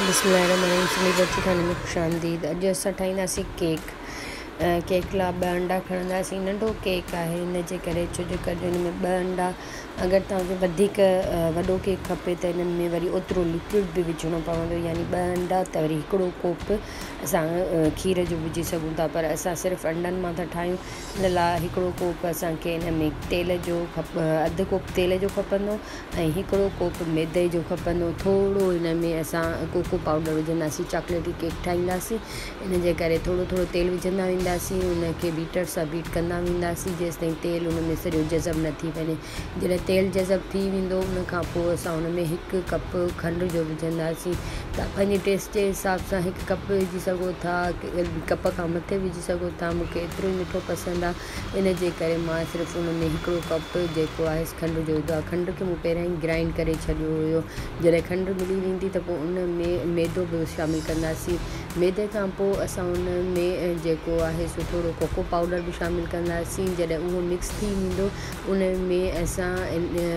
बिस्मिल्लाहिर्रहमानिर्रहीम। सिंधी बच्ची खाने में खुशामदीद। अॼु असां ठाहींदासीं केक लाइ 2 अंडा खणंदासीं। नंढो केक आहे, इन जे करे छो जो हिन में 2 अंडा, अगरि तव्हांखे वधीक वॾो केक खपे त हिन में वरी ओतिरो लिक्विड बि विझणो पवंदो, यानी 2 अंडा त वरी हिकिड़ो कोप असां खीर जो विझी सघूं था, पर असां सिर्फ़ु अंडनि मां था ठाहियूं। इन लाइ हिकिड़ो कोप असांखे हिन में तेल जो अधु कोप तेल जो खपंदो ऐं हिकिड़ो कोप मैदे जो खपंदो। थोरो हिन में असां कोको पाउडर विझंदासीं। चॉकलेटी केक ठाहींदासीं, इन जे करे थोरो थोरो तेल विझंदा वेंदासीं, उनखे बीटर सां बीट कंदा वेंदासीं जेसि ताईं तेल उन में सॼो जज़ब न थी वञे। जॾहिं तेल जज़ब थी वेंदो उन खां पोइ असां उन में 1 कप खंड जो विझंदासीं। तव्हां पंहिंजे टेस्ट जे हिसाब सां 1 कप विझी सघो था, कप खां मथे विझी सघो था। मूंखे एतिरो ई मिठो पसंदि आहे, इन जे करे मां सिर्फ़ु उन में 1 कप जेको आहे खंड जो विधो आहे। खंड खे मूं पहिरियों ई ग्राइंड करे छॾियो हुयो। जॾहिं खंड मिली वेंदी त पोइ उन में मैदो बि शामिलु कंदासीं। मैदे खां पोइ असां उन में जेको आहे सो थोरो कोको पाउडर बि शामिलु कंदासीं। जॾहिं उहो मिक्स थी वेंदो उन में असां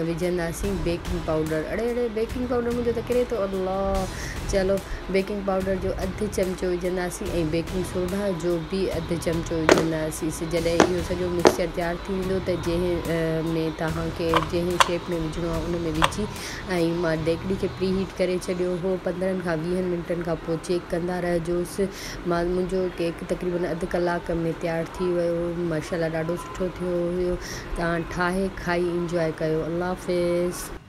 विझंदासीं बेकिंग पाउडर। अड़े बेकिंग पाउडर मुंहिंजो त किरे थो, अल्लाह। चलो, बेकिंग पाउडर जो 1/2 चमचो विझंदासीं ऐं बेकिंग सोडा जो बि 1/2 चमचो विझंदासीं। जॾहिं इहो सॼो मिक्सचर तयारु थी वेंदो त जंहिं में तव्हांखे जंहिं शेप में विझिणो आहे उन में विझी, ऐं मां देॻड़ी खे प्री हीट करे छॾियो हो। 15 खां 20 मिंटनि खां पोइ चेक कंदा रहिजोसि। मुंहिंजो केक तक़रीबन अधु कलाक में तयारु थी वियो। माशाल्लाह ॾाढो सुठो थियो हुयो। तव्हां ठाहे खाई इंजॉय कयो। अल्लाह हाफ़िज़।